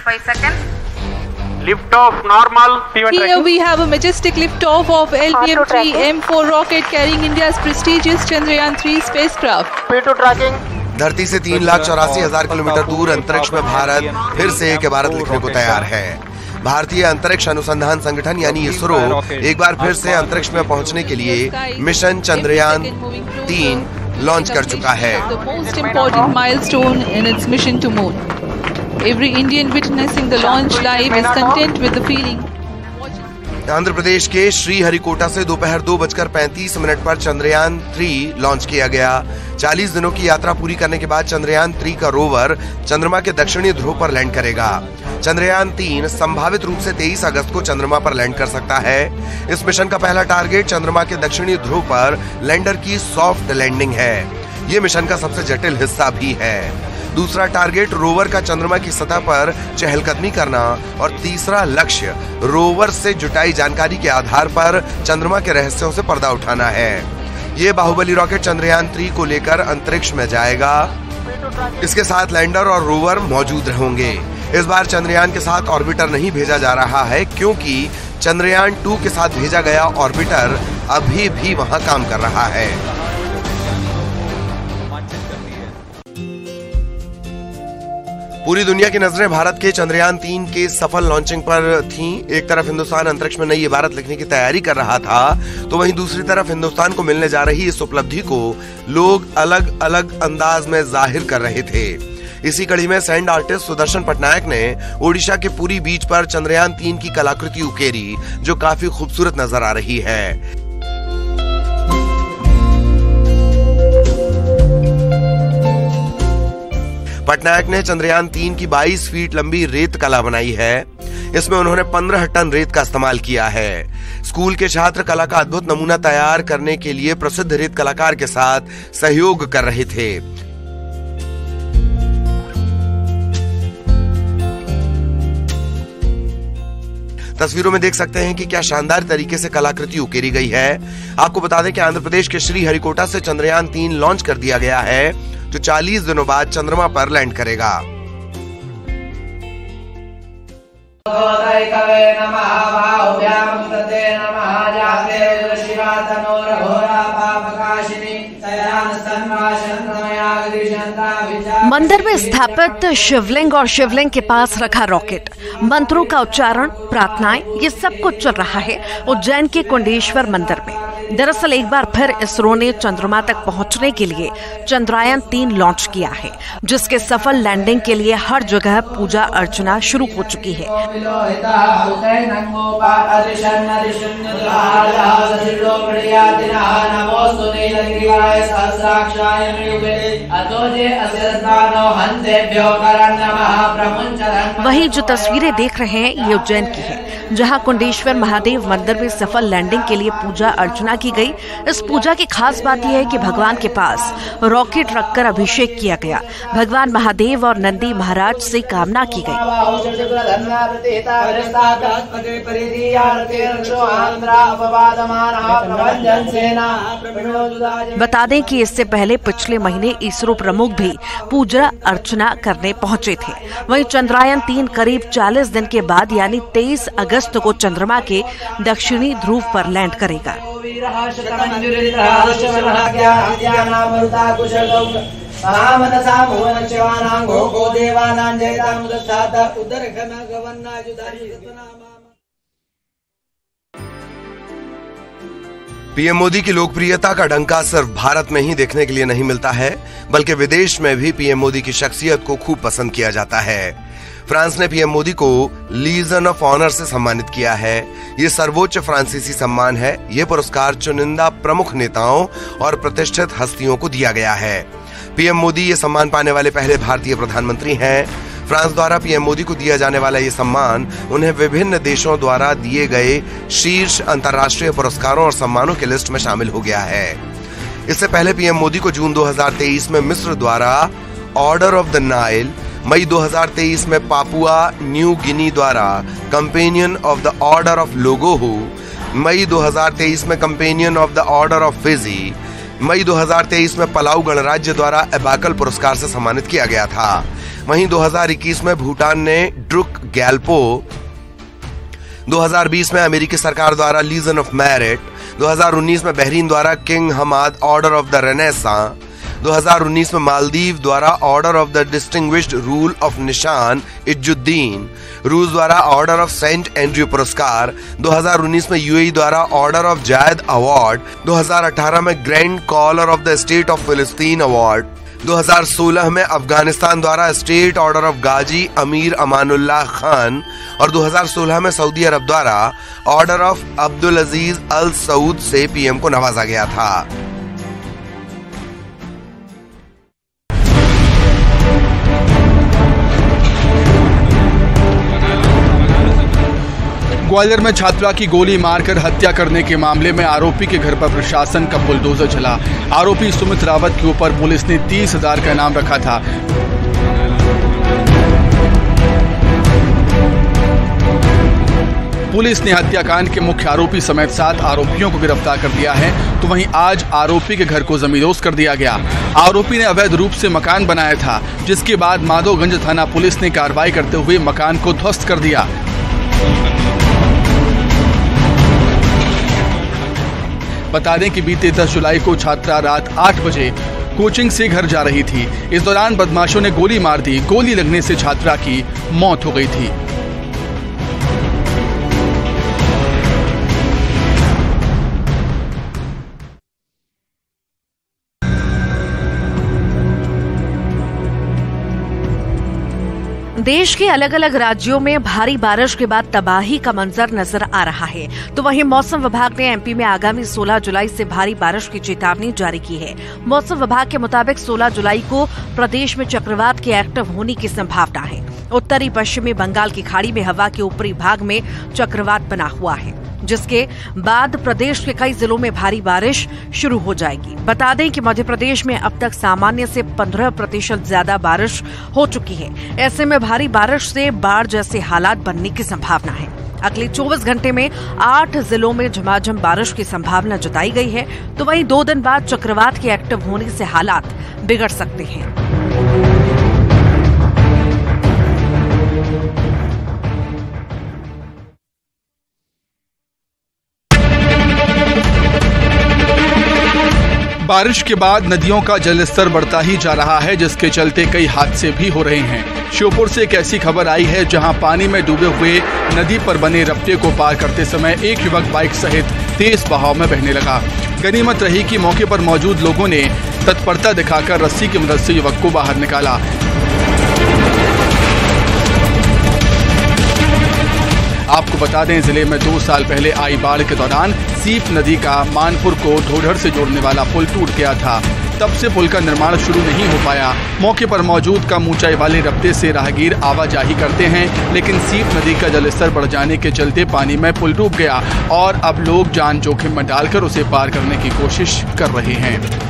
5 seconds. Lift off normal. Here we have a majestic lift off of LBM-3 M4 rocket carrying India's prestigious Chandrayaan-3 spacecraft. P2 tracking. धरती से 3,84,000 kilometre दूर अंतरिक्ष में भारत फिर से एक इबारत लिखने को तैयार है। भारतीय अंतरिक्ष अनुसंधान संगठन यानी इसरो एक बार फिर से अंतरिक्ष में पहुंचने के लिए मिशन चंद्रयान 3 लॉन्च कर चुका है। The most important milestone in its mission to moon. Every Indian witnessing the launch live is content with the feeling. Andhra Pradesh के श्रीहरिकोटा से दोपहर 2:35 पर चंद्रयान 3 लॉन्च किया गया। 40 दिनों की यात्रा पूरी करने के बाद चंद्रयान 3 का रोवर चंद्रमा के दक्षिणी ध्रुव पर लैंड करेगा। चंद्रयान 3 संभावित रूप से 23 अगस्त को चंद्रमा पर लैंड कर सकता है। इस मिशन का पहला टारगेट चंद्रमा के दक्षिणी ध्रुव पर लैंडर की सॉफ्ट लैंडिंग है। ये मिशन का सबसे जटिल हिस्सा भी है। दूसरा टारगेट रोवर का चंद्रमा की सतह पर चहलकदमी करना और तीसरा लक्ष्य रोवर से जुटाई जानकारी के आधार पर चंद्रमा के रहस्यों से पर्दा उठाना है। ये बाहुबली रॉकेट चंद्रयान 3 को लेकर अंतरिक्ष में जाएगा। इसके साथ लैंडर और रोवर मौजूद रहेंगे। इस बार चंद्रयान के साथ ऑर्बिटर नहीं भेजा जा रहा है क्योंकि चंद्रयान 2 के साथ भेजा गया ऑर्बिटर अभी भी वहां काम कर रहा है। पूरी दुनिया की नजरें भारत के चंद्रयान 3 के सफल लॉन्चिंग पर थीं। एक तरफ हिंदुस्तान अंतरिक्ष में नई इबारत लिखने की तैयारी कर रहा था तो वहीं दूसरी तरफ हिंदुस्तान को मिलने जा रही इस उपलब्धि को लोग अलग अलग अंदाज में जाहिर कर रहे थे। इसी कड़ी में सैंड आर्टिस्ट सुदर्शन पटनायक ने ओडिशा के पुरी बीच पर चंद्रयान 3 की कलाकृति उकेरी जो काफी खूबसूरत नजर आ रही है। पटनायक ने चंद्रयान 3 की 22 फीट लंबी रेत कला बनाई है। इसमें उन्होंने 15 टन रेत का इस्तेमाल किया है। स्कूल के छात्र कला का अद्भुत नमूना तैयार करने के लिए प्रसिद्ध रेत कलाकार के साथ सहयोग कर रहे थे। तस्वीरों में देख सकते हैं कि क्या शानदार तरीके से कलाकृति उकेरी गई है। आपको बता दें कि आंध्र प्रदेश के श्रीहरिकोटा से चंद्रयान 3 लॉन्च कर दिया गया है जो 40 दिनों बाद चंद्रमा पर लैंड करेगा। मंदिर में स्थापित शिवलिंग और शिवलिंग के पास रखा रॉकेट, मंत्रों का उच्चारण, प्रार्थनाएं, ये सब कुछ चल रहा है उज्जैन के कुंडेश्वर मंदिर में। दरअसल एक बार फिर इसरो ने चंद्रमा तक पहुंचने के लिए चंद्रयान 3 लॉन्च किया है जिसके सफल लैंडिंग के लिए हर जगह पूजा अर्चना शुरू हो चुकी है। वहीं जो तस्वीरें देख रहे हैं ये उज्जैन की है जहां कुंडेश्वर महादेव मंदिर में सफल लैंडिंग के लिए पूजा अर्चना की गई। इस पूजा की खास बात यह है कि भगवान के पास रॉकेट रखकर अभिषेक किया गया। भगवान महादेव और नंदी महाराज से कामना की गई। बता दें कि इससे पहले पिछले महीने इसरो प्रमुख भी पूजा अर्चना करने पहुंचे थे। वहीं चंद्रयान 3 करीब 40 दिन के बाद यानी 23 अगस्त को चंद्रमा के दक्षिणी ध्रुव पर लैंड करेगा। पीएम मोदी की लोकप्रियता का डंका सिर्फ भारत में ही देखने के लिए नहीं मिलता है बल्कि विदेश में भी पीएम मोदी की शख्सियत को खूब पसंद किया जाता है। फ्रांस ने पीएम मोदी को लीजन ऑफ ऑनर से सम्मानित किया है। ये सर्वोच्च फ्रांसीसी सम्मान है। ये पुरस्कार चुनिंदा प्रमुख नेताओं और प्रतिष्ठित हस्तियों को दिया गया है। पीएम मोदी ये सम्मान पाने वाले पहले भारतीय प्रधानमंत्री हैं। फ्रांस द्वारा पीएम मोदी को दिया जाने वाला ये सम्मान उन्हें विभिन्न देशों द्वारा दिए गए शीर्ष अंतर्राष्ट्रीय पुरस्कारों और सम्मानों की लिस्ट में शामिल हो गया है। इससे पहले पीएम मोदी को जून 2023 में मिस्र द्वारा ऑर्डर ऑफ द नाइल, मई 2023 में पापुआ न्यू गिनी द्वारा companion of the order of Logohu, मई 2023 में companion of the order of Fiji, मई 2023 में पलाऊ गणराज्य द्वारा एबाकल पुरस्कार से सम्मानित किया गया था। वहीं 2021 में भूटान ने ड्रुक ग्याल्पो, 2020 में अमेरिकी सरकार द्वारा लीजन ऑफ मेरिट, 2019 में बहरीन द्वारा King Hamad order of the Renaissance, 2019 में मालदीव द्वारा order of the distinguished rule of Nishan Izzuddeen, रूस द्वारा ऑर्डर ऑफ सेंट एंड्रयू पुरस्कार, 2019 में यूएई द्वारा ऑर्डर ऑफ जायद अवार्ड, 2018 में grand collar of the state of फिलिस्तीन अवार्ड, 2016 में अफगानिस्तान द्वारा स्टेट ऑर्डर ऑफ गाजी अमीर अमानुल्लाह खान और 2016 में सऊदी अरब द्वारा ऑर्डर ऑफ अब्दुल अजीज अल सऊद से पीएम को नवाजा गया था। ग्वालियर में छात्रा की गोली मारकर हत्या करने के मामले में आरोपी के घर पर प्रशासन का बुलडोजर चला। आरोपी सुमित रावत के ऊपर पुलिस ने 30,000 का इनाम रखा था। पुलिस ने हत्याकांड के मुख्य आरोपी समेत 7 आरोपियों को गिरफ्तार कर लिया है। तो वहीं आज आरोपी के घर को जमींदोज कर दिया गया। आरोपी ने अवैध रूप से मकान बनाया था, जिसके बाद माधोगंज थाना पुलिस ने कार्रवाई करते हुए मकान को ध्वस्त कर दिया। बता दें कि बीते 10 जुलाई को छात्रा रात 8 बजे कोचिंग से घर जा रही थी। इस दौरान बदमाशों ने गोली मार दी। गोली लगने से छात्रा की मौत हो गई थी। देश के अलग अलग राज्यों में भारी बारिश के बाद तबाही का मंजर नजर आ रहा है। तो वहीं मौसम विभाग ने एमपी में आगामी 16 जुलाई से भारी बारिश की चेतावनी जारी की है। मौसम विभाग के मुताबिक 16 जुलाई को प्रदेश में चक्रवात के एक्टिव होने की संभावना है। उत्तरी पश्चिमी बंगाल की खाड़ी में हवा के ऊपरी भाग में चक्रवात बना हुआ है, जिसके बाद प्रदेश के कई जिलों में भारी बारिश शुरू हो जाएगी। बता दें कि मध्य प्रदेश में अब तक सामान्य से 15% ज्यादा बारिश हो चुकी है। ऐसे में भारी बारिश से बाढ़ जैसे हालात बनने की संभावना है। अगले 24 घंटे में 8 जिलों में झमाझम बारिश की संभावना जताई गई है। तो वहीं 2 दिन बाद चक्रवात के एक्टिव होने से हालात बिगड़ सकते हैं। बारिश के बाद नदियों का जलस्तर बढ़ता ही जा रहा है, जिसके चलते कई हादसे भी हो रहे हैं। श्योपुर से एक ऐसी खबर आई है जहां पानी में डूबे हुए नदी पर बने रपटे को पार करते समय एक युवक बाइक सहित तेज बहाव में बहने लगा। गनीमत रही कि मौके पर मौजूद लोगों ने तत्परता दिखाकर रस्सी की मदद से युवक को बाहर निकाला। आपको बता दें, जिले में 2 साल पहले आई बाढ़ के दौरान सीप नदी का मानपुर को ढोढर से जोड़ने वाला पुल टूट गया था। तब से पुल का निर्माण शुरू नहीं हो पाया। मौके पर मौजूद कम ऊंचाई वाले रपटे से राहगीर आवाजाही करते हैं, लेकिन सीप नदी का जलस्तर बढ़ जाने के चलते पानी में पुल डूब गया और अब लोग जान जोखिम में डालकर उसे पार करने की कोशिश कर रहे हैं।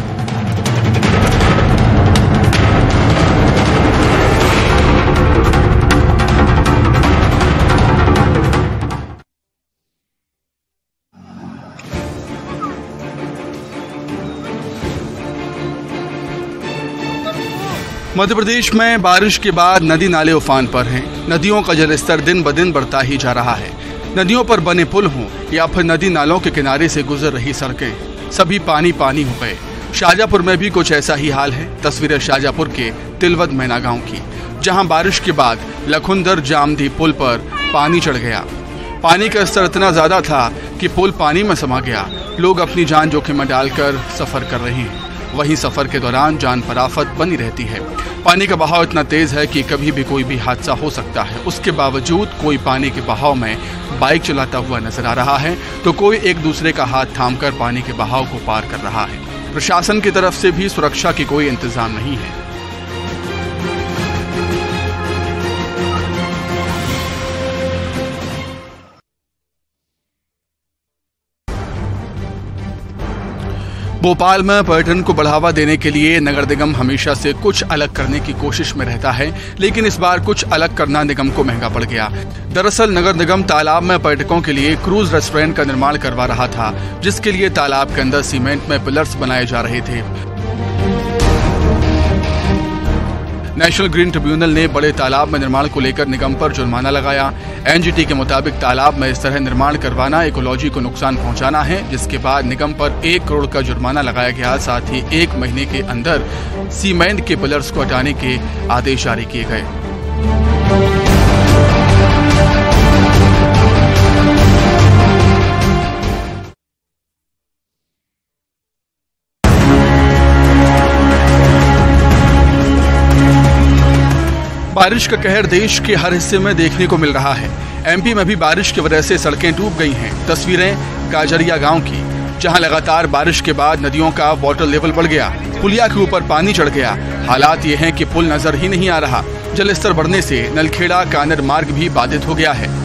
मध्य प्रदेश में बारिश के बाद नदी नाले उफान पर हैं। नदियों का जलस्तर दिन ब दिन बढ़ता ही जा रहा है। नदियों पर बने पुल हों या फिर नदी नालों के किनारे से गुजर रही सड़कें, सभी पानी पानी हो गए। शाहजहांपुर में भी कुछ ऐसा ही हाल है। तस्वीरें शाहजहांपुर के तिलवद मैना गांव की, जहां बारिश के बाद लखुंदर जामधी पुल पर पानी चढ़ गया। पानी का स्तर इतना ज्यादा था कि पुल पानी में समा गया। लोग अपनी जान जोखिम में डालकर सफर कर रहे हैं। वहीं सफर के दौरान जान पर आफत बनी रहती है। पानी का बहाव इतना तेज है कि कभी भी कोई भी हादसा हो सकता है। उसके बावजूद कोई पानी के बहाव में बाइक चलाता हुआ नजर आ रहा है, तो कोई एक दूसरे का हाथ थामकर पानी के बहाव को पार कर रहा है। प्रशासन की तरफ से भी सुरक्षा की कोई इंतजाम नहीं है। भोपाल में पर्यटन को बढ़ावा देने के लिए नगर निगम हमेशा से कुछ अलग करने की कोशिश में रहता है, लेकिन इस बार कुछ अलग करना निगम को महंगा पड़ गया। दरअसल नगर निगम तालाब में पर्यटकों के लिए क्रूज रेस्टोरेंट का निर्माण करवा रहा था, जिसके लिए तालाब के अंदर सीमेंट में पिलर्स बनाए जा रहे थे। नेशनल ग्रीन ट्रिब्यूनल ने बड़े तालाब में निर्माण को लेकर निगम पर जुर्माना लगाया। एनजीटी के मुताबिक तालाब में इस तरह निर्माण करवाना इकोलॉजी को नुकसान पहुंचाना है, जिसके बाद निगम पर 1 करोड़ का जुर्माना लगाया गया। साथ ही 1 महीने के अंदर सीमेंट के पिलर्स को हटाने के आदेश जारी किए गए। बारिश का कहर देश के हर हिस्से में देखने को मिल रहा है। एमपी में भी बारिश की वजह से सड़कें डूब गई हैं। तस्वीरें काजरिया गांव की, जहां लगातार बारिश के बाद नदियों का वाटर लेवल बढ़ गया, पुलिया के ऊपर पानी चढ़ गया। हालात ये हैं कि पुल नजर ही नहीं आ रहा। जलस्तर बढ़ने से नलखेड़ा कानर मार्ग भी बाधित हो गया है।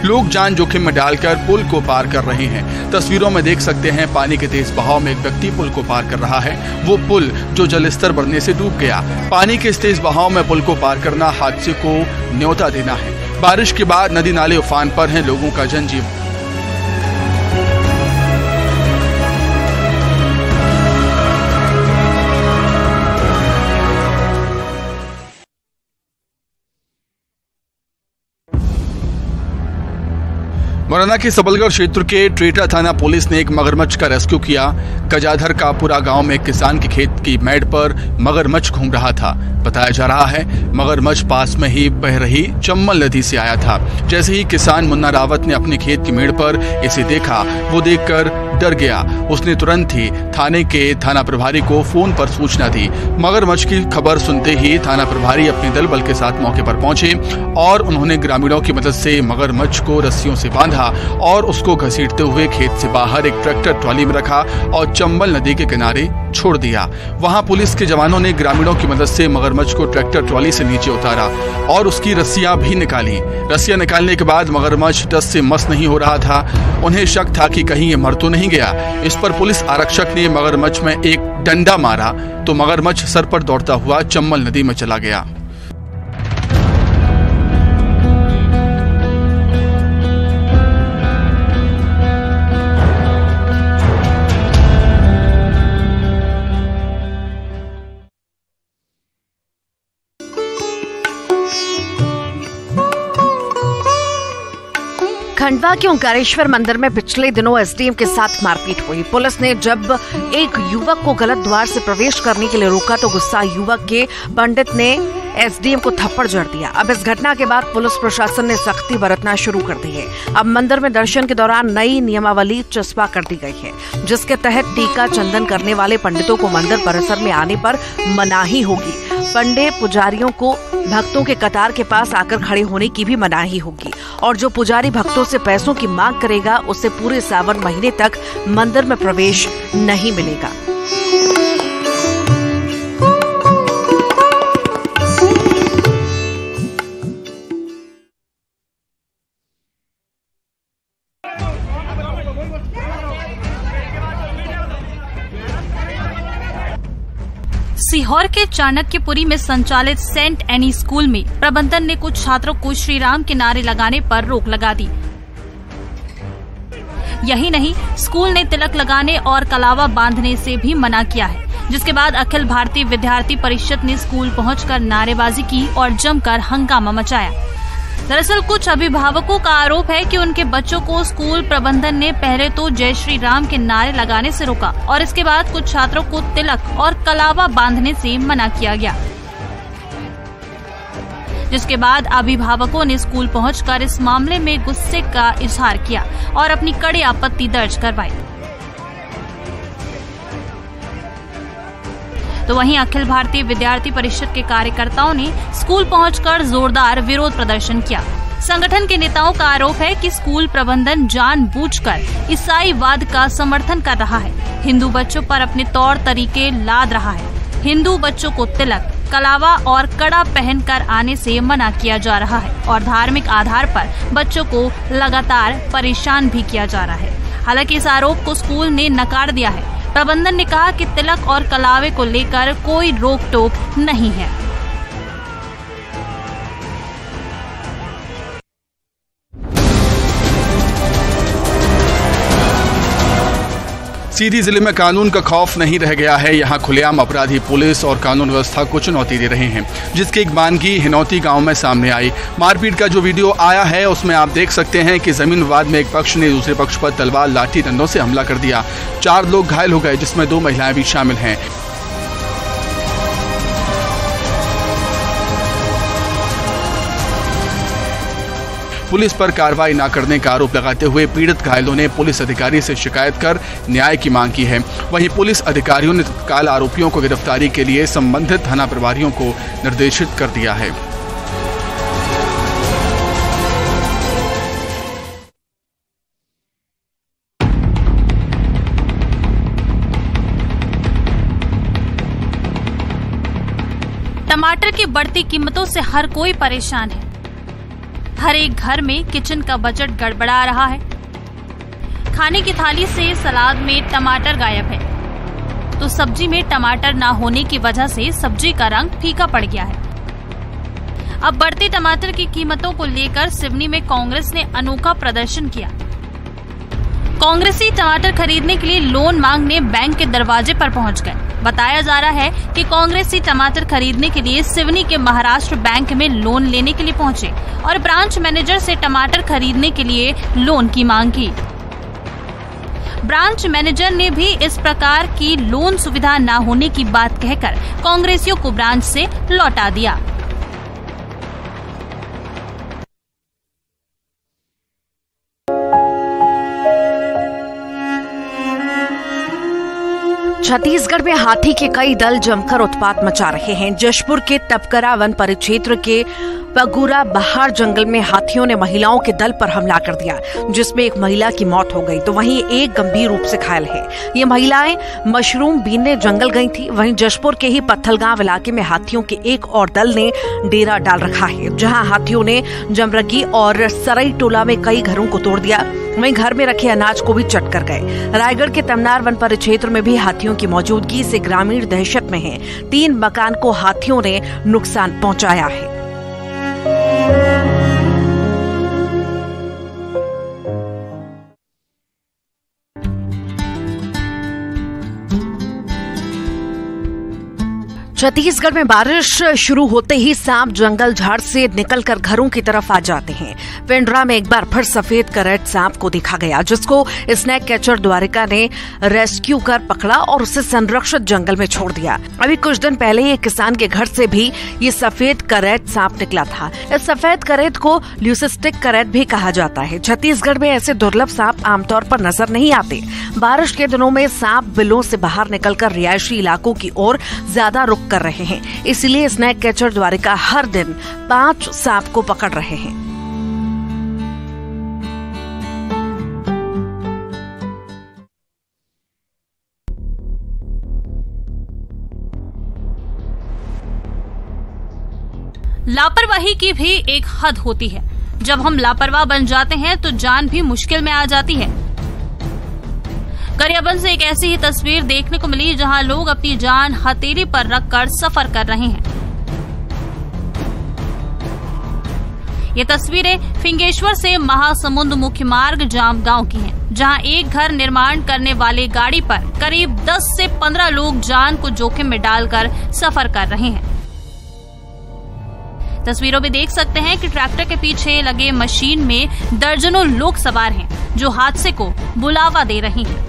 लोग जान जोखिम में डालकर पुल को पार कर रहे हैं। तस्वीरों में देख सकते हैं पानी के तेज बहाव में एक व्यक्ति पुल को पार कर रहा है। वो पुल जो जलस्तर बढ़ने से डूब गया। पानी के इस तेज बहाव में पुल को पार करना हादसे को न्योता देना है। बारिश के बाद नदी नाले उफान पर हैं। लोगों का जनजीवन मुरैना के सबलगढ़ क्षेत्र के ट्रेटा थाना पुलिस ने एक मगरमच्छ का रेस्क्यू किया। कजाधर का पूरा गांव में एक किसान के खेत की मेड़ पर मगरमच्छ घूम रहा था। बताया जा रहा है मगरमच्छ पास में ही बह रही चम्बल नदी से आया था। जैसे ही किसान मुन्ना रावत ने अपने खेत की मेड़ पर इसे देखा, वो देखकर डर गया। उसने तुरंत ही थाने के थाना प्रभारी को फोन पर सूचना दी। मगरमच्छ की खबर सुनते ही थाना प्रभारी अपने दल बल के साथ मौके पर पहुंचे और उन्होंने ग्रामीणों की मदद से मगरमच्छ को रस्सियों से बांधा और उसको घसीटते हुए खेत से बाहर एक ट्रैक्टर ट्रॉली में रखा और चंबल नदी के किनारे छोड़ दिया। वहां पुलिस के जवानों ने ग्रामीणों की मदद से मगरमच्छ को ट्रैक्टर ट्रॉली से नीचे उतारा और उसकी रस्सियां भी निकाली। रस्सियां निकालने के बाद मगरमच्छ डस से मस नहीं हो रहा था। उन्हें शक था कि कहीं ये मर तो नहीं गया। इस पर पुलिस आरक्षक ने मगरमच्छ में एक डंडा मारा तो मगरमच्छ सर पर दौड़ता हुआ चंबल नदी में चला गया। खंडवा के ओंकारेश्वर मंदिर में पिछले दिनों एसडीएम के साथ मारपीट हुई। पुलिस ने जब एक युवक को गलत द्वार से प्रवेश करने के लिए रोका तो गुस्सा युवक के पंडित ने एसडीएम को थप्पड़ जड़ दिया। अब इस घटना के बाद पुलिस प्रशासन ने सख्ती बरतना शुरू कर दी है। अब मंदिर में दर्शन के दौरान नई नियमावली चस्पा कर दी गई है, जिसके तहत टीका चंदन करने वाले पंडितों को मंदिर परिसर में आने पर मनाही होगी। पंडित पुजारियों को भक्तों के कतार के पास आकर खड़े होने की भी मनाही होगी और जो पुजारी भक्तों से पैसों की मांग करेगा उसे पूरे सावन महीने तक मंदिर में प्रवेश नहीं मिलेगा। सीहोर के चाणक्यपुरी में संचालित सेंट एनी स्कूल में प्रबंधन ने कुछ छात्रों को श्री राम के नारे लगाने पर रोक लगा दी। यही नहीं, स्कूल ने तिलक लगाने और कलावा बांधने से भी मना किया है, जिसके बाद अखिल भारतीय विद्यार्थी परिषद ने स्कूल पहुंचकर नारेबाजी की और जमकर हंगामा मचाया। दरअसल कुछ अभिभावकों का आरोप है कि उनके बच्चों को स्कूल प्रबंधन ने पहले तो जय श्री राम के नारे लगाने से रोका और इसके बाद कुछ छात्रों को तिलक और कलावा बांधने से मना किया गया, जिसके बाद अभिभावकों ने स्कूल पहुंचकर इस मामले में गुस्से का इजहार किया और अपनी कड़ी आपत्ति दर्ज करवाई। तो वहीं अखिल भारतीय विद्यार्थी परिषद के कार्यकर्ताओं ने स्कूल पहुंचकर जोरदार विरोध प्रदर्शन किया। संगठन के नेताओं का आरोप है कि स्कूल प्रबंधन जानबूझकर ईसाईवाद का समर्थन कर रहा है, हिंदू बच्चों पर अपने तौर तरीके लाद रहा है, हिंदू बच्चों को तिलक, कलावा और कड़ा पहनकर आने से मना किया जा रहा है और धार्मिक आधार पर बच्चों को लगातार परेशान भी किया जा रहा है। हालांकि इस आरोप को स्कूल ने नकार दिया है। प्रबंधन ने कहा कि तिलक और कलावे को लेकर कोई रोक टोक नहीं है। सीधी जिले में कानून का खौफ नहीं रह गया है। यहाँ खुलेआम अपराधी पुलिस और कानून व्यवस्था को चुनौती दे रहे हैं, जिसकी एक बानगी हिनौती गांव में सामने आई। मारपीट का जो वीडियो आया है उसमें आप देख सकते हैं कि जमीन विवाद में एक पक्ष ने दूसरे पक्ष पर तलवार, लाठी, डंडों से हमला कर दिया। 4 लोग घायल हो गए, जिसमें 2 महिलाएं भी शामिल हैं। पुलिस पर कार्रवाई न करने का आरोप लगाते हुए पीड़ित घायलों ने पुलिस अधिकारी से शिकायत कर न्याय की मांग की है। वहीं पुलिस अधिकारियों ने तत्काल आरोपियों को गिरफ्तारी के लिए संबंधित थाना प्रभारियों को निर्देशित कर दिया है। टमाटर की बढ़ती कीमतों से हर कोई परेशान है। हर एक घर में किचन का बजट गड़बड़ा रहा है। खाने की थाली से सलाद में टमाटर गायब है, तो सब्जी में टमाटर ना होने की वजह से सब्जी का रंग फीका पड़ गया है। अब बढ़ती टमाटर की कीमतों को लेकर सिवनी में कांग्रेस ने अनोखा प्रदर्शन किया। कांग्रेसी टमाटर खरीदने के लिए लोन मांगने बैंक के दरवाजे पर पहुंच गए। बताया जा रहा है कि कांग्रेसी टमाटर खरीदने के लिए सिवनी के महाराष्ट्र बैंक में लोन लेने के लिए पहुंचे और ब्रांच मैनेजर से टमाटर खरीदने के लिए लोन की मांग की। ब्रांच मैनेजर ने भी इस प्रकार की लोन सुविधा न होने की बात कहकर कांग्रेसियों को ब्रांच से लौटा दिया। छत्तीसगढ़ में हाथी के कई दल जमकर उत्पात मचा रहे हैं। जशपुर के तपकरा वन परिक्षेत्र के पगुरा बहार जंगल में हाथियों ने महिलाओं के दल पर हमला कर दिया, जिसमें एक महिला की मौत हो गई तो वहीं एक गंभीर रूप से घायल है। ये महिलाएं मशरूम बीनने जंगल गई थी। वहीं जशपुर के ही पत्थलगांव इलाके में हाथियों के एक और दल ने डेरा डाल रखा है, जहां हाथियों ने जमरगी और सरई टोला में कई घरों को तोड़ दिया। वहीं घर में रखे अनाज को भी चट कर गए। रायगढ़ के तमनार वन परिक्षेत्र में भी हाथियों की मौजूदगी से ग्रामीण दहशत में हैं। 3 मकान को हाथियों ने नुकसान पहुंचाया है। छत्तीसगढ़ में बारिश शुरू होते ही सांप जंगल झाड़ से निकलकर घरों की तरफ आ जाते हैं। पेंड्रा में एक बार फिर सफेद करैट सांप को देखा गया, जिसको स्नैक कैचर द्वारिका ने रेस्क्यू कर पकड़ा और उसे संरक्षित जंगल में छोड़ दिया। अभी कुछ दिन पहले ही एक किसान के घर से भी ये सफेद करैट सांप निकला था। इस सफेद करैट को ल्यूसिस्टिक करैट भी कहा जाता है। छत्तीसगढ़ में ऐसे दुर्लभ सांप आमतौर पर नजर नहीं आते। बारिश के दिनों में सांप बिलों से बाहर निकलकर रिहायशी इलाकों की ओर ज्यादा रुख कर रहे हैं, इसलिए स्नैक कैचर द्वारिका हर दिन 5 सांप को पकड़ रहे हैं। लापरवाही की भी एक हद होती है। जब हम लापरवाह बन जाते हैं तो जान भी मुश्किल में आ जाती है। गरियाबंद से एक ऐसी ही तस्वीर देखने को मिली जहां लोग अपनी जान हथेली पर रखकर सफर कर रहे हैं। ये तस्वीरें फिंगेश्वर से महासमुंद मुख्य मार्ग जामगांव की हैं, जहां एक घर निर्माण करने वाले गाड़ी पर करीब 10 से 15 लोग जान को जोखिम में डालकर सफर कर रहे हैं। तस्वीरों में देख सकते हैं कि ट्रैक्टर के पीछे लगे मशीन में दर्जनों लोग सवार हैं, जो हादसे को बुलावा दे रहे हैं।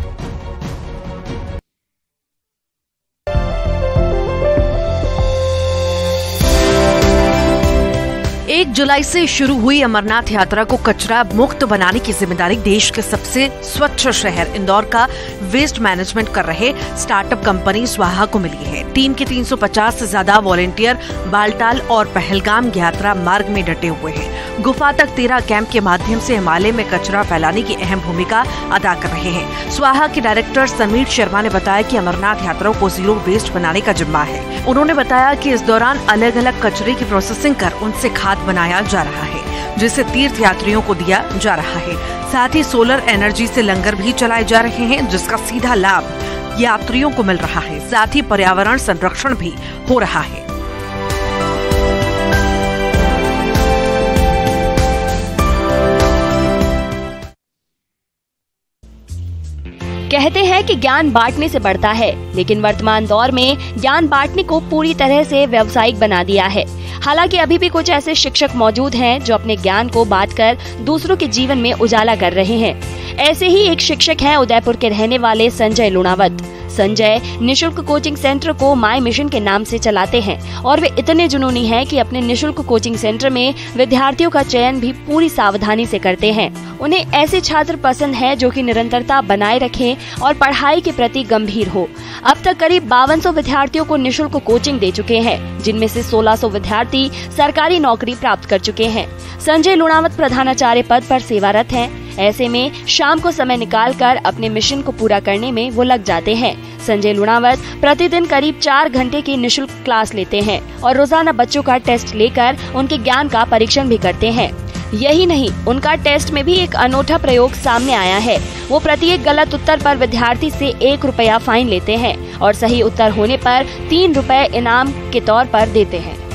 1 जुलाई से शुरू हुई अमरनाथ यात्रा को कचरा मुक्त बनाने की जिम्मेदारी देश के सबसे स्वच्छ शहर इंदौर का वेस्ट मैनेजमेंट कर रहे स्टार्टअप कंपनी स्वाहा को मिली है। टीम के 350 से ज्यादा वॉलेंटियर बालटाल और पहलगाम यात्रा मार्ग में डटे हुए हैं। गुफा तक 13 कैंप के माध्यम से हिमालय में कचरा फैलाने की अहम भूमिका अदा कर रहे हैं। स्वाहा के डायरेक्टर समीर शर्मा ने बताया कि अमरनाथ यात्राओं को जीरो वेस्ट बनाने का जिम्मा है। उन्होंने बताया कि इस दौरान अलग अलग कचरे की प्रोसेसिंग कर उनसे खाद बनाया जा रहा है, जिसे तीर्थ यात्रियों को दिया जा रहा है। साथ ही सोलर एनर्जी से लंगर भी चलाए जा रहे हैं, जिसका सीधा लाभ यात्रियों को मिल रहा है। साथ ही पर्यावरण संरक्षण भी हो रहा है। कहते हैं कि ज्ञान बांटने से बढ़ता है, लेकिन वर्तमान दौर में ज्ञान बांटने को पूरी तरह से व्यावसायिक बना दिया है। हालांकि अभी भी कुछ ऐसे शिक्षक मौजूद हैं जो अपने ज्ञान को बांटकर दूसरों के जीवन में उजाला कर रहे हैं। ऐसे ही एक शिक्षक हैं उदयपुर के रहने वाले संजय लुणावत। संजय निशुल्क कोचिंग सेंटर को माई मिशन के नाम से चलाते हैं और वे इतने जुनूनी हैं कि अपने निशुल्क कोचिंग सेंटर में विद्यार्थियों का चयन भी पूरी सावधानी से करते हैं। उन्हें ऐसे छात्र पसंद हैं जो कि निरंतरता बनाए रखें और पढ़ाई के प्रति गंभीर हो। अब तक करीब 5200 विद्यार्थियों को निशुल्क कोचिंग दे चुके हैं, जिनमें से 1600 विद्यार्थी सरकारी नौकरी प्राप्त कर चुके हैं। संजय लुणावत प्रधानाचार्य पद पर सेवारत हैं। ऐसे में शाम को समय निकालकर अपने मिशन को पूरा करने में वो लग जाते हैं। संजय लुणावत प्रतिदिन करीब 4 घंटे की निशुल्क क्लास लेते हैं और रोजाना बच्चों का टेस्ट लेकर उनके ज्ञान का परीक्षण भी करते हैं। यही नहीं, उनका टेस्ट में भी एक अनोखा प्रयोग सामने आया है। वो प्रत्येक गलत उत्तर पर विद्यार्थी से 1 रुपया फाइन लेते हैं और सही उत्तर होने पर 3 रुपए इनाम के तौर पर देते हैं।